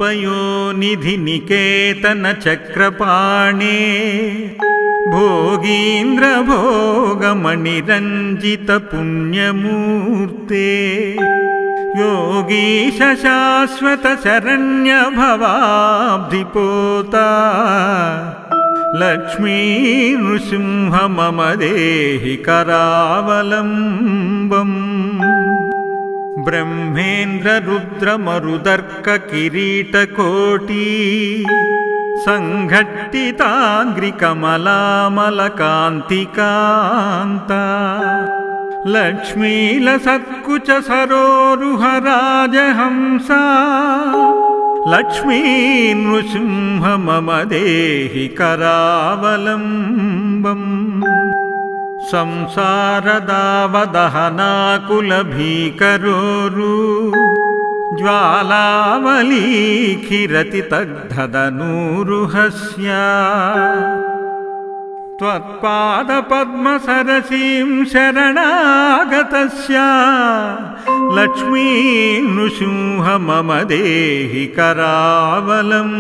पयोनिधि निकेतन चक्रपाणे भोगीन्द्र भोगमणिरञ्जित पुण्यमूर्ते योगीश शाश्वत शरण्य भवाब्धिपोता लक्ष्मी नृसिंह मम देहि करावलम्बम् ब्रह्मेन्द्र रुद्र मरुदर्क किरीटकोटि संघट्टिताग्रिकमलामलकान्तिकान्ता लक्ष्मीलसत्कुच सरोरुह राजहंसा लक्ष्मी नृसिंह मम देहि करावलम्बम् संसारदावदहनाकुलभीकरोरु ज्वालावलीखिरति तग्धदनूरुहस्य त्वत्पादपद्मसरसीं शरणागतस्य लक्ष्मी नृसिंह मम देहि करावलम्बम्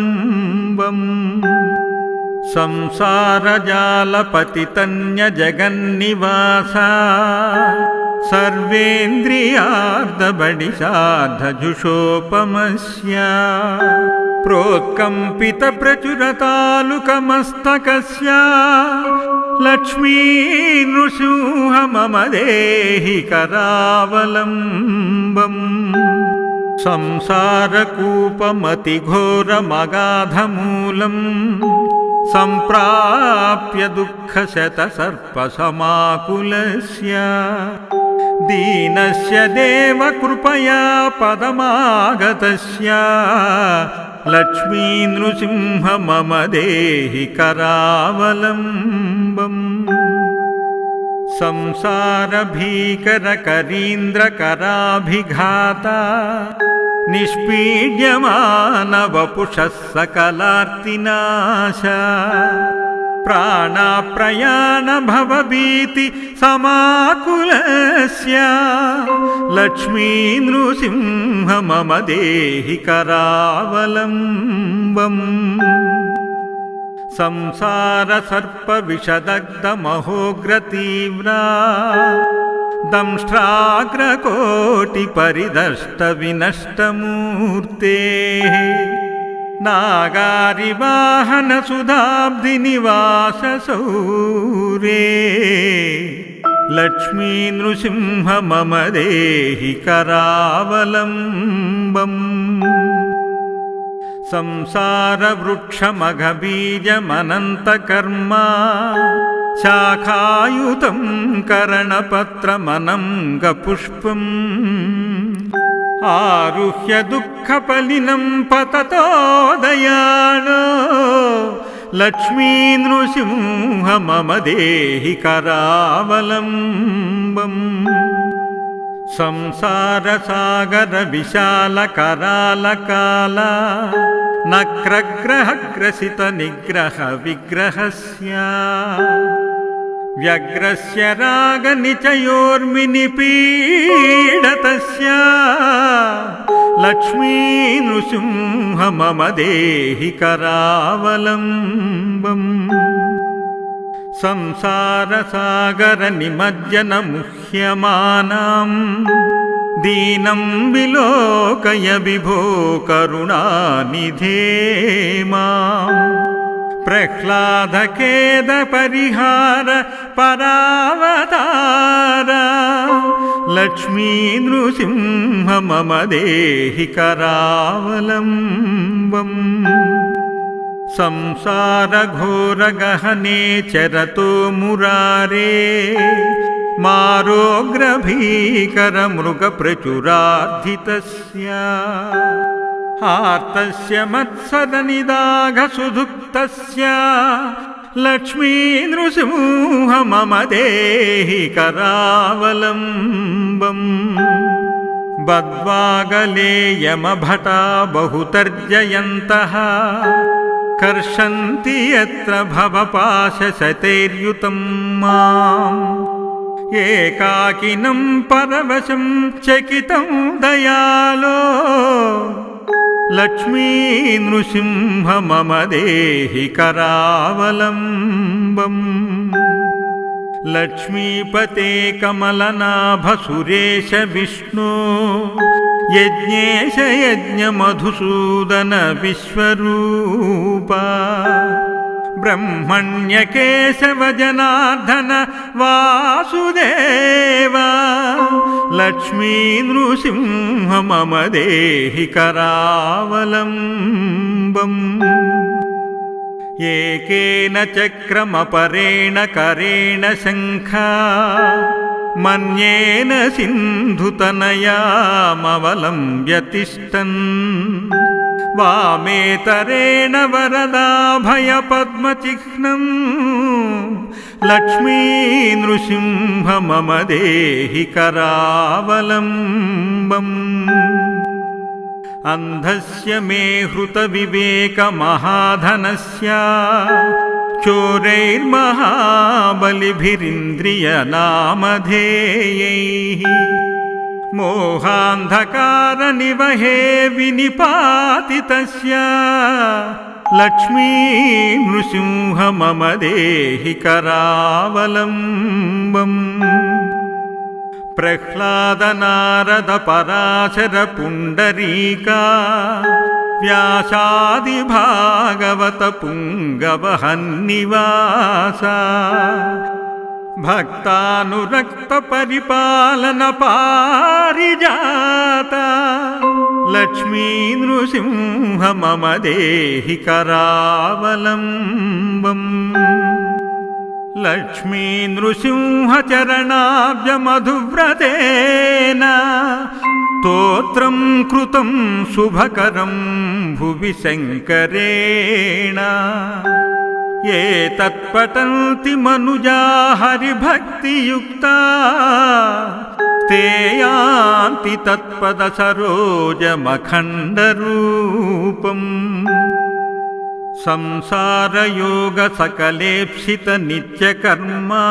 संसारजालपतितन्य जगन्निवासा सर्वेन्द्रियार्धबडिशार्धजुषोपमस्य प्रोत्कम्पितप्रचुरतालुकमस्तकस्य लक्ष्मी नृसिंह मम देहि करावलम्बम् संसारकूपमतिघोरमगाधमूलम् सम्प्राप्य दुःखशतसर्पसमाकुलस्य दीनस्य देव कृपया पदमागतस्य लक्ष्मी नृसिंह मम देहि करावलम्बम् संसारभीकरकरीन्द्रकराभिघाता निष्पीड्यमानवपुषः सकलार्तिनाशा प्राणाप्रयाणभवभीति समाकुलस्य लक्ष्मी नृसिंह मम देहि करावलम्बम् संसारसर्पविषदग्धमहोग्रतीव्रा दंष्ट्राग्रकोटिपरिदष्टविनष्टमूर्तेः नागारिवाहनसुधाब्धिनिवाससौरे लक्ष्मी नृसिंह मम देहि करावलम्बम् संसारवृक्षमघबीजमनन्तकर्मा शाखायुतं करणपत्रमनङ्गपुष्पम् आरुह्य दुःखपलिनं पततो दयालो लक्ष्मी नृसिंह मम देहि करावलम्बम् संसारसागरविशालकरालकाला नक्रग्रहग्रसितनिग्रहविग्रहस्य व्यग्रस्य रागनिचयोर्मिनिपीडतस्य लक्ष्मी नृसिंह मम देहि करावलम्बम् संसारसागरनिमज्जनमुह्यमानां दीनं विलोकय विभो करुणानिधे माम् प्रह्लादखेदपरिहार परावतार लक्ष्मी नृसिंह मम देहि करावलम्बम् संसारघोरगहने चरतो मुरारे मारोग्रभीकरमृगप्रचुरार्धितस्य आर्तस्य मत्सदनिदाघसुधुक्तस्य लक्ष्मी नृसिंह मम देहि करावलम्बम् बद्वागले यमभटा बहुतर्जयन्तः कर्षन्ति यत्र भवपाशशतैर्युतं माम् एकाकिनं परवशं चकितं दयालो लक्ष्मी नृसिंह मम देहि करावलम्बम् लक्ष्मीपते कमलनाभ सुरेश विष्णु यज्ञेश यज्ञमधुसूदन विश्वरूपा ब्रह्मण्य केशव जनार्दन वासुदेवा लक्ष्मी नृसिंह मम देहि करावलम्बम् एकेन चक्रमपरेण करेण शङ्खा मन्येन सिन्धुतनयामवलम्ब्य तिष्ठन् वामेतरेण वरदाभयपद्मचिह्नम् लक्ष्मी नृसिंह मम देहि करावलम्बम् अन्धस्य मे हृतविवेकमहाधनस्य चोरैर्महाबलिभिरिन्द्रियनामधेयैः मोहान्धकारनिवहे विनिपातितस्य लक्ष्मी नृसिंह मम देहि करावलम्बम् प्रह्लादनारद पराशर पुण्डरीका व्यासादि भागवत पुङ्गवहन्निवासा भक्तानुरक्त परिपालन पारिजाता लक्ष्मी नृसिंह मम देहि करावलम्बम् लक्ष्मी नृसिंह चरणाब्जमधुव्रतेन स्तोत्रं कृतं शुभकरं भुवि शङ्करेण ये तत्पठन्ति मनुजा हरिभक्तियुक्ता ते यान्ति तत्पदसरोजमखण्डरूपम् संसारयोग सकलेप्सित नित्यकर्मा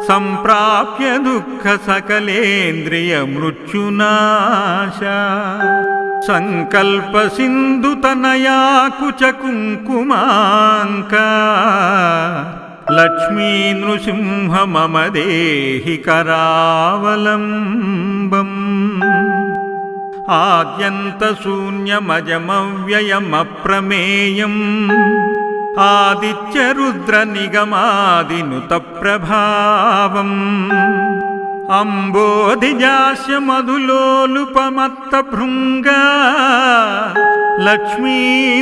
सम्प्राप्य दुःख सकलेन्द्रिय मृत्युनाशा संकल्प सिन्धुतनया कुच कुङ्कुमाङ्का लक्ष्मी नृसिंह मम देहि करावलम्बम् आद्यन्तशून्यमजमव्ययमप्रमेयम् आदित्यरुद्रनिगमादिनुतप्रभावम् अम्बोधिजास्य मधुलोलुपमत्तभृङ्गा लक्ष्मी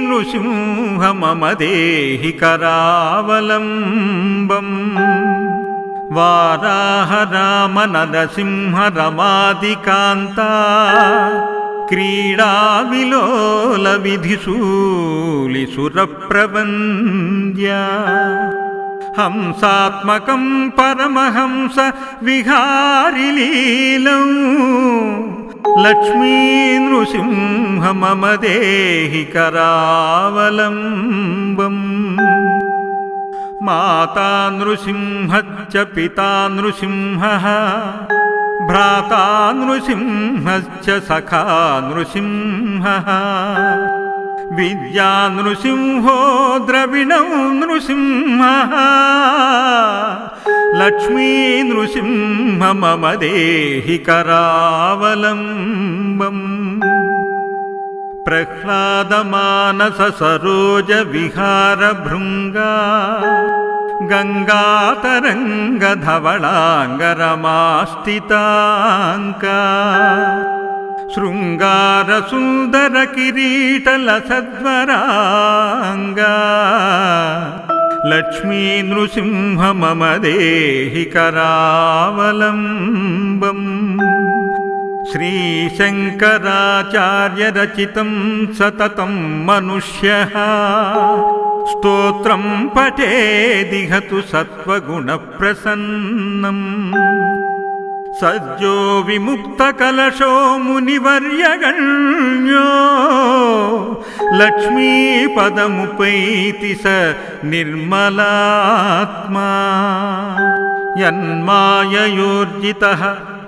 नृसिंह मम देहि करावलम्बम् वाराह राम नरसिंह रमादिकान्ता क्रीडा विलोल विधिशूलि सुरप्रवन्द्या हंसात्मकं परमहंस विहारि लीलौ लक्ष्मी नृसिंह मम देहि करावलम्बम् माता नृसिंहश्च पिता नृसिंहः भ्राता नृसिंहश्च सखा नृसिंहः विद्या नृसिंहो द्रविणौ नृसिंहः लक्ष्मी नृसिंह मम देहि करावलम्बम् प्रह्लादमानस सरोज विहार भृङ्गा गङ्गातरङ्गधवलाङ्गरमास्तिताङ्का शृङ्गार सुन्दर किरीटलसद्वराङ्गा लक्ष्मी नृसिंह मम देहि करावलम्बम् श्रीशङ्कराचार्य रचितं सततं मनुष्यः स्तोत्रं पठेदिहतु सत्त्वगुणप्रसन्नम् सज्जो विमुक्तकलशो मुनिवर्यगण्यो लक्ष्मीपदमुपैति स निर्मलात्मा यन्माययोर्जितः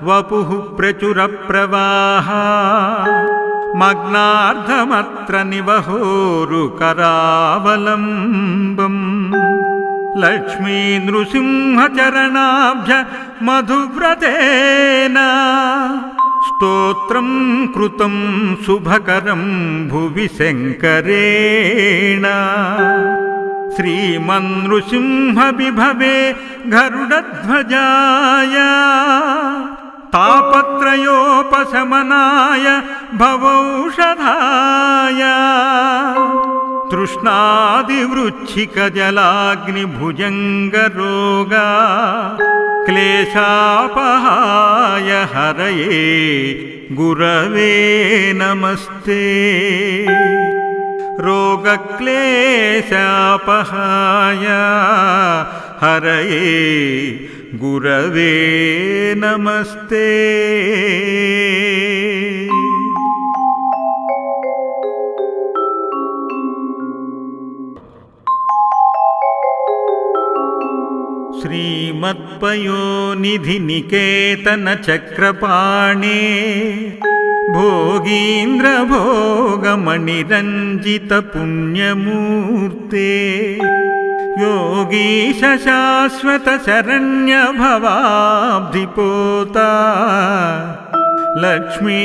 वपुः प्रचुरप्रवाहा मग्नार्धमत्र निवहोरुकरावलम्बम् लक्ष्मी नृसिंहचरणाभ्य मधुव्रतेन स्तोत्रं कृतं शुभकरं भुवि शङ्करेण श्रीमन्नृसिंहविभवे गरुडध्वजाय तापत्रयोपशमनाय भवौषधाय तृष्णादिवृच्छिकजलाग्निभुजङ्गरोगा क्लेशापहाय हरये गुरवे नमस्ते रोगक्लेशापहाय हरये गुरवे नमस्ते। श्रीमत्पयोनिधिनिकेतनचक्रपाणे भोगीन्द्रभोगमणिरञ्जितपुण्यमूर्ते योगीश शाश्वतशरण्यभवाब्धिपोता लक्ष्मी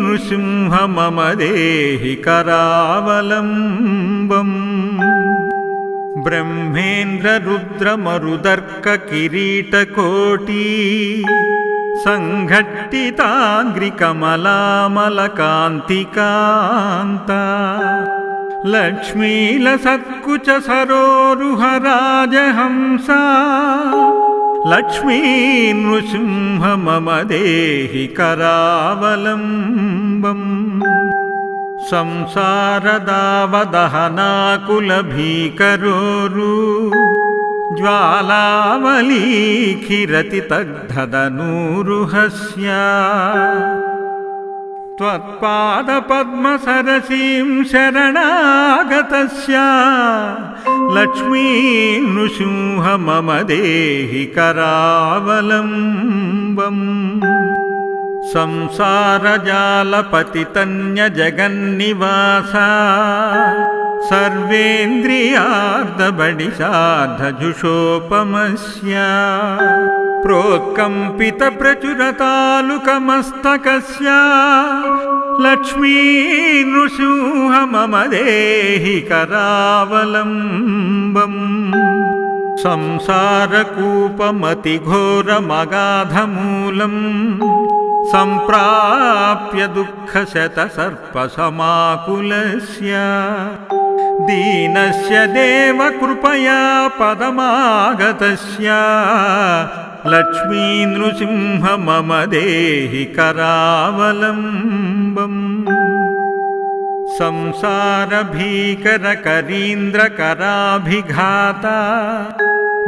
नृसिंह मम देहि करावलम्बम् ब्रह्मेन्द्ररुद्रमरुदर्ककिरीटकोटी सङ्घट्टिताङ्घ्रिकमलामलकान्तिकान्ता लक्ष्मीलसत्कुचसरोरुहराजहंसा लक्ष्मी नृसिंह मम देहि करावलम्बम् संसारदावदहनाकुलभीकरोरु ज्वालावलीखिरतितग्धदनूरुहस्य त्वत्पादपद्मसरसीं शरणागतस्य लक्ष्मी नृसिंह मम देहि करावलम्बम् संसारजालपतितन्यजगन्निवासा सर्वेन्द्रियार्धबडिशार्धजुषोपमस्य प्रोत्कम्पितप्रचुरतालुकमस्तकस्य लक्ष्मी नृसिंह मम देहि करावलम्बम् संसारकूपमतिघोरमगाधमूलम् सम्प्राप्य दुःखशतसर्पसमाकुलस्य दीनस्य देवकृपया पदमागतस्य लक्ष्मी नृसिंह मम देहि करावलम्बम् संसारभीकरकरीन्द्रकराभिघाता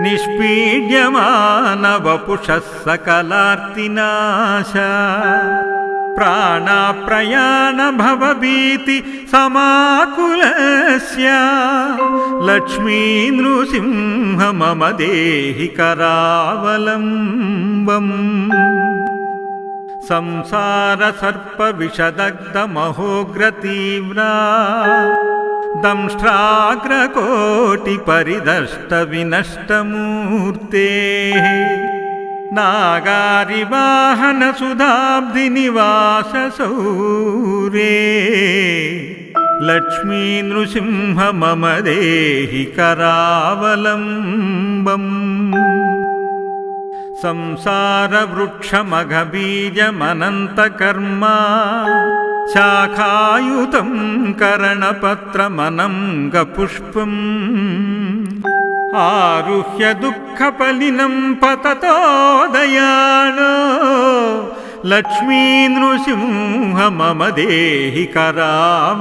निष्पीड्यमानवपुषः सकलार्तिनाशा प्राणाप्रयाणभवभीति समाकुलस्य लक्ष्मी नृसिंह मम देहि करावलम्बम् संसारसर्पविषदग्धमहोग्रतीव्रा दंष्ट्राग्रकोटिपरिदष्टविनष्टमूर्तेः नागारिवाहनसुधाब्धिनिवाससौरे लक्ष्मी नृसिंह मम देहि करावलम्बम् संसारवृक्षमघबीजमनन्तकर्मा शाखायुतं करणपत्रमनङ्गपुष्पम् आरुह्य दुःखपलिनं पततो दयाळो लक्ष्मी नृसिंह मम देहि करावलम्बम्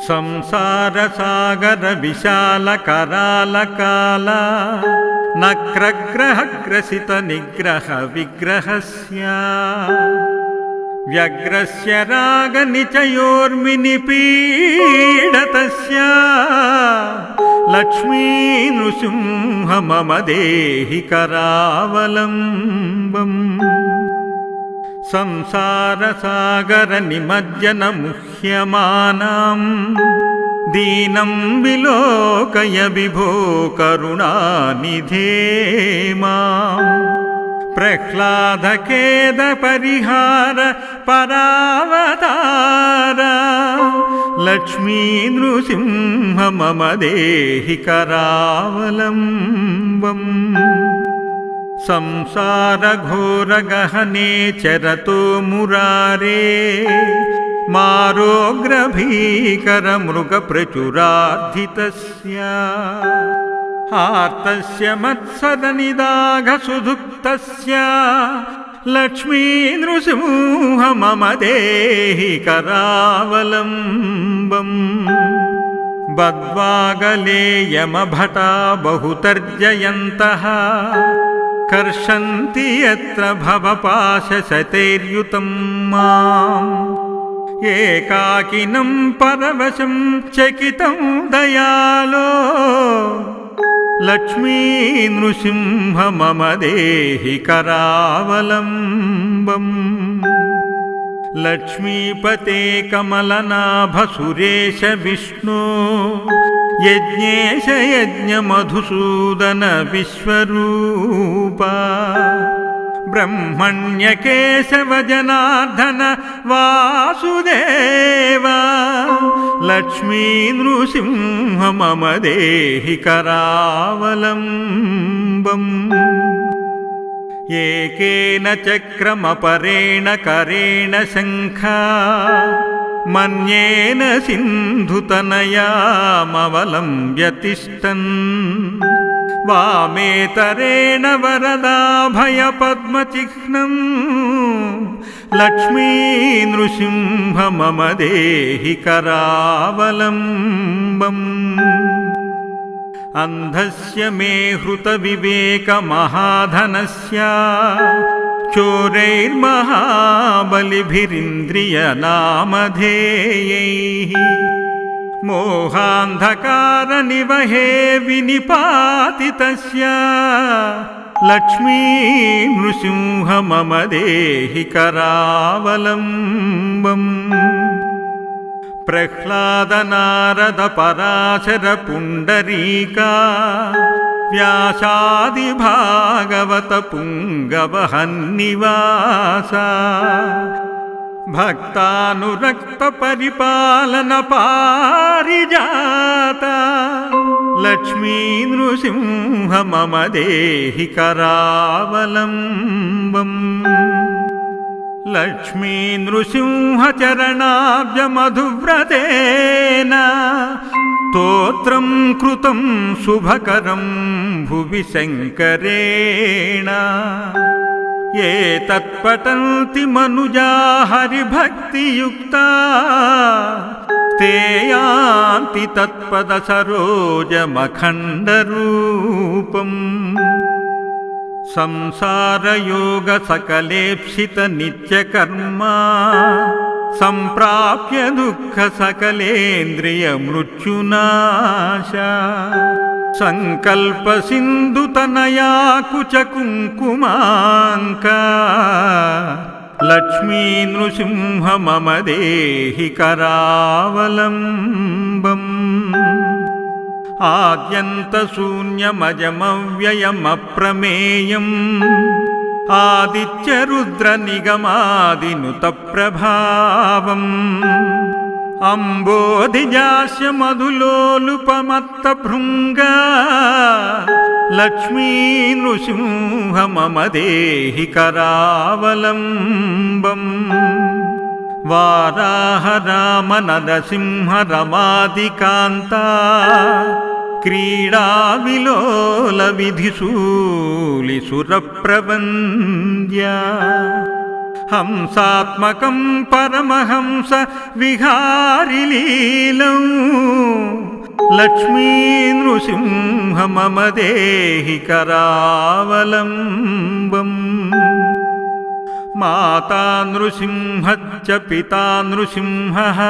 संसारसागरविशालकरालकाला नक्रग्रहग्रसितनिग्रहविग्रहस्य व्यग्रस्य रागनिचयोर्मिनिपीडतस्य लक्ष्मी नृसिंह मम देहि करावलम्बम् संसारसागरनिमज्जनमुह्यमानां दीनं विलोकय विभो करुणानिधे माम् प्रह्लादखेदपरिहार परावतार लक्ष्मी नृसिंह मम देहि करावलम्बम् संसारघोरगहने चरतो मुरारे मारोग्रभीकरमृगप्रचुरार्धितस्य आर्तस्य मत्सदनिदाघसुधुक्तस्य लक्ष्मी नृसिंह मम देहि करावलम्बम् बद्वागले यमभटा बहुतर्जयन्तः कर्षन्ति यत्र भवपाशशतैर्युतं माम् एकाकिनं परवशं चकितं दयालो लक्ष्मी नृसिंह मम देहि करावलम्बम् लक्ष्मीपते कमलनाभ सुरेश विष्णु यज्ञेश यज्ञमधुसूदन विश्वरूपा ब्रह्मण्य केशव जनार्दन वासुदेवा लक्ष्मी नृसिंह मम देहि करावलम्बम् एकेन चक्रमपरेण करेण शङ्खा मन्येन सिन्धुतनयामवलम्ब्य तिष्ठन् वामेतरेण वरदाभयपद्मचिह्नं लक्ष्मी नृसिंह मम देहि करावलम्बम् अन्धस्य मे हृतविवेकमहाधनस्य चोरैर्महाबलिभिरिन्द्रियनामधेयैः मोहान्धकारनिवहे विनिपातितस्य लक्ष्मी नृसिंह मम देहि करावलम्बम् प्रह्लादनारद पराशर पुण्डरीका व्यासादिभागवत पुङ्गवहन्निवासा भक्तानुरक्त परिपालन पारिजाता लक्ष्मी नृसिंह मम देहि करावलम्बम् लक्ष्मी नृसिंह चरणाब्जमधुव्रतेन स्तोत्रं कृतं शुभकरं भुवि शङ्करेण ये तत्पठन्ति मनुजा हरिभक्तियुक्ता ते यान्ति तत्पदसरोजमखण्डरूपम् संसारयोग सकलेप्सित नित्यकर्मा सम्प्राप्य दुःख सकलेन्द्रिय मृत्युनाशा संकल्प सिन्धुतनया कुच कुङ्कुमाङ्का लक्ष्मी नृसिंह मम देहि करावलम्बम् आद्यन्तशून्यमजमव्ययमप्रमेयम् आदित्यरुद्रनिगमादिनुतप्रभावम् अम्बोधिजास्य मधुलोलुपमत्तभृङ्गा लक्ष्मी नृसिंह मम देहि करावलम्बम् वाराह राम नरसिंह रमादिकान्ता क्रीडा विलोल विधिशूलिसुरप्रवन्द्या हंसात्मकं परमहंस विहारि लीलौ लक्ष्मी नृसिंह मम देहि करावलम्बम् माता नृसिंहश्च पिता नृसिंहः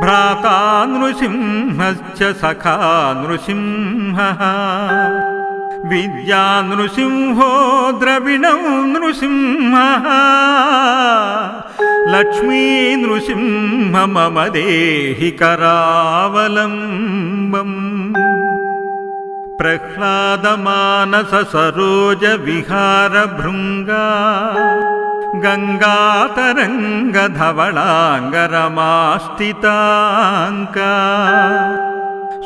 भ्राता नृसिंहश्च सखा नृसिंहः विद्या नृसिंहो द्रविणौ नृसिंहः लक्ष्मी नृसिंह मम देहि करावलम्बम् प्रह्लादमानस सरोज विहार भृङ्गा गङ्गातरङ्गधवलाङ्गरमास्थिताङ्का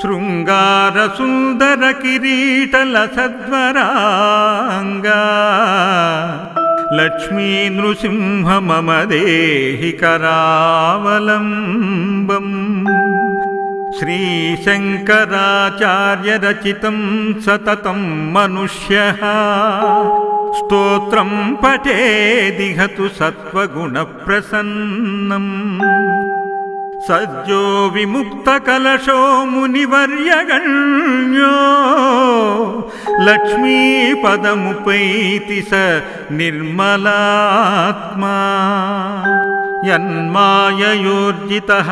शृङ्गार सुन्दर किरीटलसद्वराङ्गा लक्ष्मी नृसिंह मम देहि करावलम्बम् श्रीशङ्कराचार्य रचितं सततं मनुष्यः स्तोत्रं पठेदिहतु सत्त्वगुणप्रसन्नम् सज्जो विमुक्तकलशो मुनिवर्यगण्यो लक्ष्मीपदमुपैति स निर्मलात्मा यन्माययोर्जितः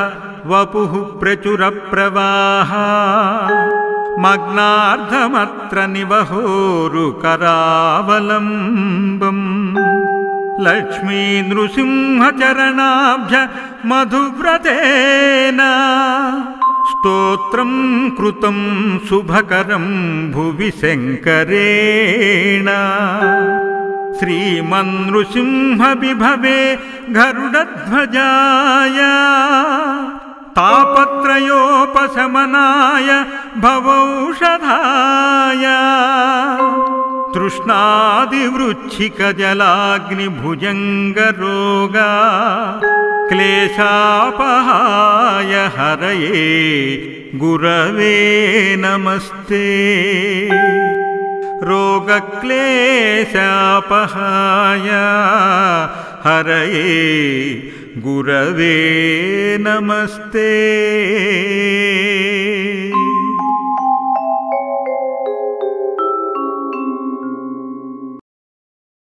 वपुः प्रचुरप्रवाहा मग्नार्धमत्र निवहोरुकरावलम्बम् लक्ष्मी नृसिंहचरणाभ्य मधुव्रतेन स्तोत्रं कृतं शुभकरं भुवि शङ्करेण श्रीमन्नृसिंह विभवे गरुडध्वजाय तापत्रयोपशमनाय भवौषधाय तृष्णादिवृच्छिकजलाग्निभुजङ्गरोगा क्लेशापहाय हरये गुरवे नमस्ते रोगक्लेशापहाय हरये गुरवे नमस्ते।